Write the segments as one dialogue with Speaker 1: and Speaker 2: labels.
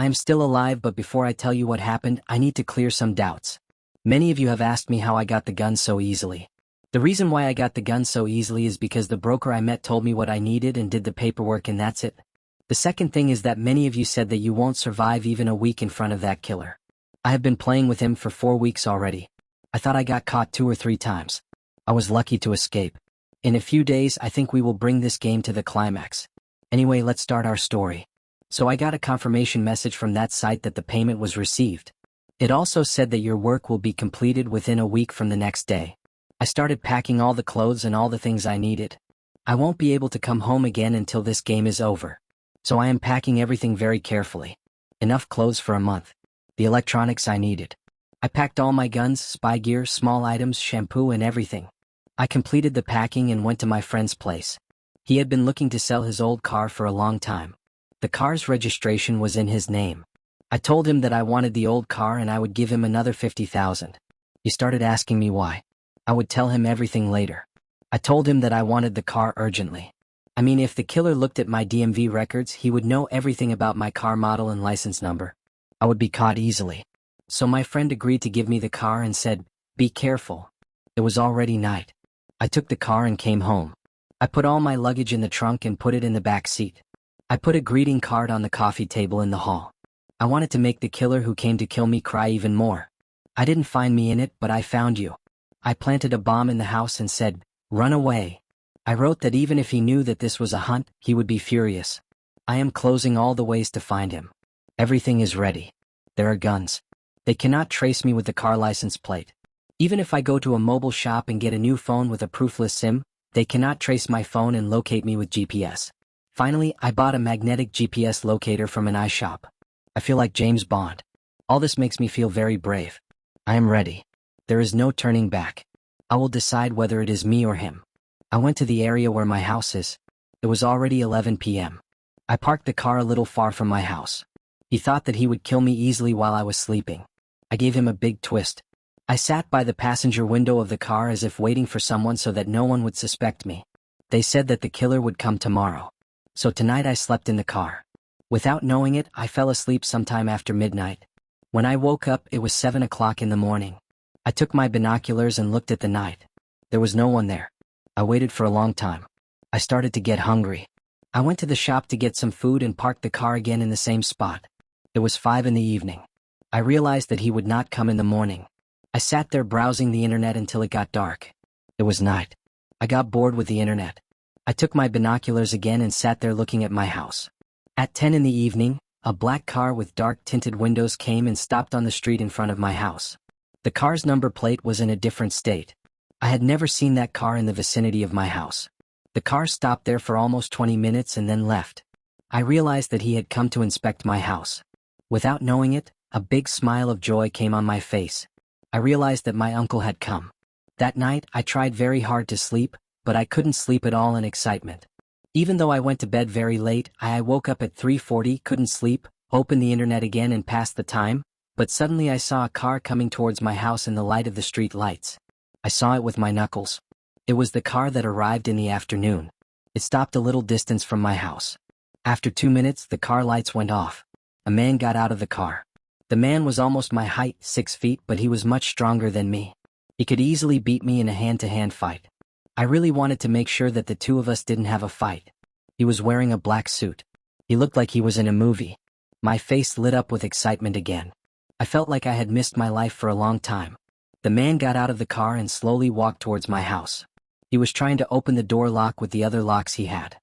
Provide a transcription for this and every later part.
Speaker 1: I am still alive, but before I tell you what happened, I need to clear some doubts. Many of you have asked me how I got the gun so easily. The reason why I got the gun so easily is because the broker I met told me what I needed and did the paperwork, and that's it. The second thing is that many of you said that you won't survive even a week in front of that killer. I have been playing with him for 4 weeks already. I thought I got caught 2 or 3 times. I was lucky to escape. In a few days, I think we will bring this game to the climax. Anyway, let's start our story. So I got a confirmation message from that site that the payment was received. It also said that your work will be completed within a week from the next day. I started packing all the clothes and all the things I needed. I won't be able to come home again until this game is over. So I am packing everything very carefully. Enough clothes for a month. The electronics I needed. I packed all my guns, spy gear, small items, shampoo, and everything. I completed the packing and went to my friend's place. He had been looking to sell his old car for a long time. The car's registration was in his name. I told him that I wanted the old car and I would give him another $50,000. He started asking me why. I would tell him everything later. I told him that I wanted the car urgently. I mean, if the killer looked at my DMV records, he would know everything about my car model and license number. I would be caught easily. So my friend agreed to give me the car and said, "Be careful." It was already night. I took the car and came home. I put all my luggage in the trunk and put it in the back seat. I put a greeting card on the coffee table in the hall. I wanted to make the killer who came to kill me cry even more. I didn't find me in it, but I found you. I planted a bomb in the house and said, "Run away." I wrote that even if he knew that this was a hunt, he would be furious. I am closing all the ways to find him. Everything is ready. There are guns. They cannot trace me with the car license plate. Even if I go to a mobile shop and get a new phone with a proofless SIM, they cannot trace my phone and locate me with GPS. Finally, I bought a magnetic GPS locator from an iShop. I feel like James Bond. All this makes me feel very brave. I am ready. There is no turning back. I will decide whether it is me or him. I went to the area where my house is. It was already 11 p.m. I parked the car a little far from my house. He thought that he would kill me easily while I was sleeping. I gave him a big twist. I sat by the passenger window of the car as if waiting for someone so that no one would suspect me. They said that the killer would come tomorrow. So tonight I slept in the car. Without knowing it, I fell asleep sometime after midnight. When I woke up, it was 7 o'clock in the morning. I took my binoculars and looked at the night. There was no one there. I waited for a long time. I started to get hungry. I went to the shop to get some food and parked the car again in the same spot. It was 5 in the evening. I realized that he would not come in the morning. I sat there browsing the internet until it got dark. It was night. I got bored with the internet. I took my binoculars again and sat there looking at my house. At 10 in the evening, a black car with dark tinted windows came and stopped on the street in front of my house. The car's number plate was in a different state. I had never seen that car in the vicinity of my house. The car stopped there for almost 20 minutes and then left. I realized that he had come to inspect my house. Without knowing it, a big smile of joy came on my face. I realized that my uncle had come. That night, I tried very hard to sleep, but I couldn't sleep at all in excitement. Even though I went to bed very late, I woke up at 3:40, couldn't sleep, opened the internet again and passed the time, but suddenly I saw a car coming towards my house in the light of the street lights. I saw it with my knuckles. It was the car that arrived in the afternoon. It stopped a little distance from my house. After 2 minutes, the car lights went off. A man got out of the car. The man was almost my height, 6 feet, but he was much stronger than me. He could easily beat me in a hand-to-hand fight. I really wanted to make sure that the two of us didn't have a fight. He was wearing a black suit. He looked like he was in a movie. My face lit up with excitement again. I felt like I had missed my life for a long time. The man got out of the car and slowly walked towards my house. He was trying to open the door lock with the other locks he had.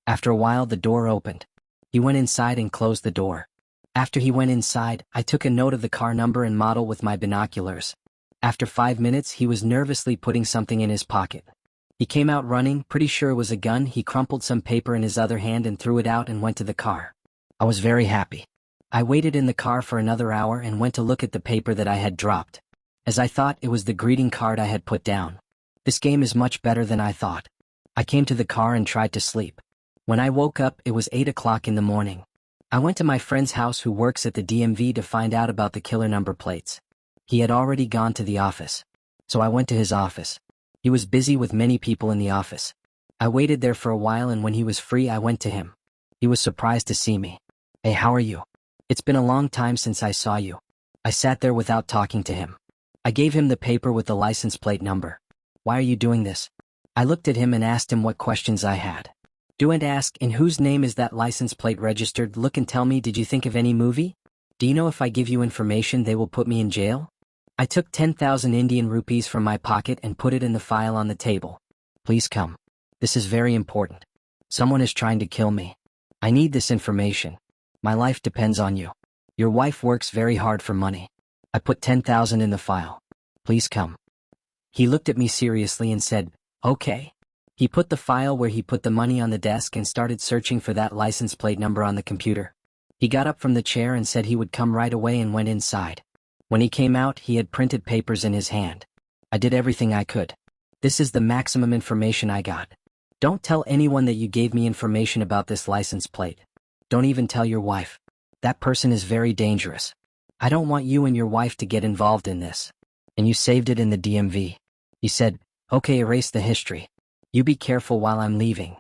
Speaker 1: After a while, the door opened. He went inside and closed the door. After he went inside, I took a note of the car number and model with my binoculars. After 5 minutes, he was nervously putting something in his pocket. He came out running, pretty sure it was a gun. He crumpled some paper in his other hand and threw it out and went to the car. I was very happy. I waited in the car for another hour and went to look at the paper that I had dropped. As I thought, it was the greeting card I had put down. This game is much better than I thought. I came to the car and tried to sleep. When I woke up, it was 8 o'clock in the morning. I went to my friend's house who works at the DMV to find out about the killer number plates. He had already gone to the office. So I went to his office. He was busy with many people in the office. I waited there for a while and when he was free I went to him. He was surprised to see me. "Hey, how are you?" It's been a long time since I saw you. I sat there without talking to him. I gave him the paper with the license plate number. Why are you doing this? I looked at him and asked him what questions I had. Don't ask, in whose name is that license plate registered? Look and tell me, did you think of any movie? Do you know if I give you information they will put me in jail? I took 10,000 Indian rupees from my pocket and put it in the file on the table. Please come. This is very important. Someone is trying to kill me. I need this information. My life depends on you. Your wife works very hard for money. I put 10,000 in the file. Please come. He looked at me seriously and said, okay. He put the file where he put the money on the desk and started searching for that license plate number on the computer. He got up from the chair and said he would come right away and went inside. When he came out, he had printed papers in his hand. I did everything I could. This is the maximum information I got. Don't tell anyone that you gave me information about this license plate. Don't even tell your wife. That person is very dangerous. I don't want you and your wife to get involved in this. And you saved it in the DMV. He said, okay, erase the history. You be careful while I'm leaving.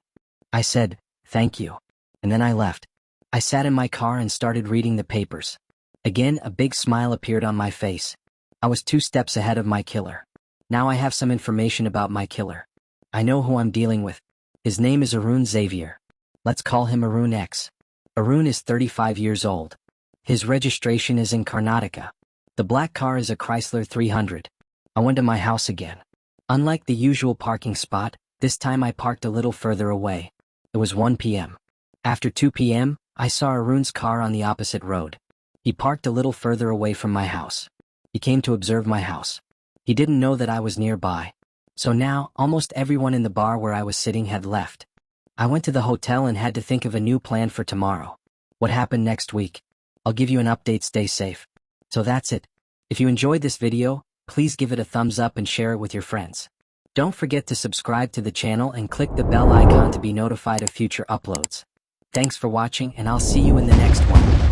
Speaker 1: I said, thank you. And then I left. I sat in my car and started reading the papers. Again, a big smile appeared on my face. I was 2 steps ahead of my killer. Now I have some information about my killer. I know who I'm dealing with. His name is Arun Xavier. Let's call him Arun X. Arun is 35 years old. His registration is in Karnataka. The black car is a Chrysler 300. I went to my house again. Unlike the usual parking spot, this time I parked a little further away. It was 1 p.m. After 2 p.m., I saw Arun's car on the opposite road. He parked a little further away from my house. He came to observe my house. He didn't know that I was nearby. So now, almost everyone in the bar where I was sitting had left. I went to the hotel and had to think of a new plan for tomorrow. What happened next week? I'll give you an update. Stay safe. So that's it. If you enjoyed this video, please give it a thumbs up and share it with your friends. Don't forget to subscribe to the channel and click the bell icon to be notified of future uploads. Thanks for watching, and I'll see you in the next one.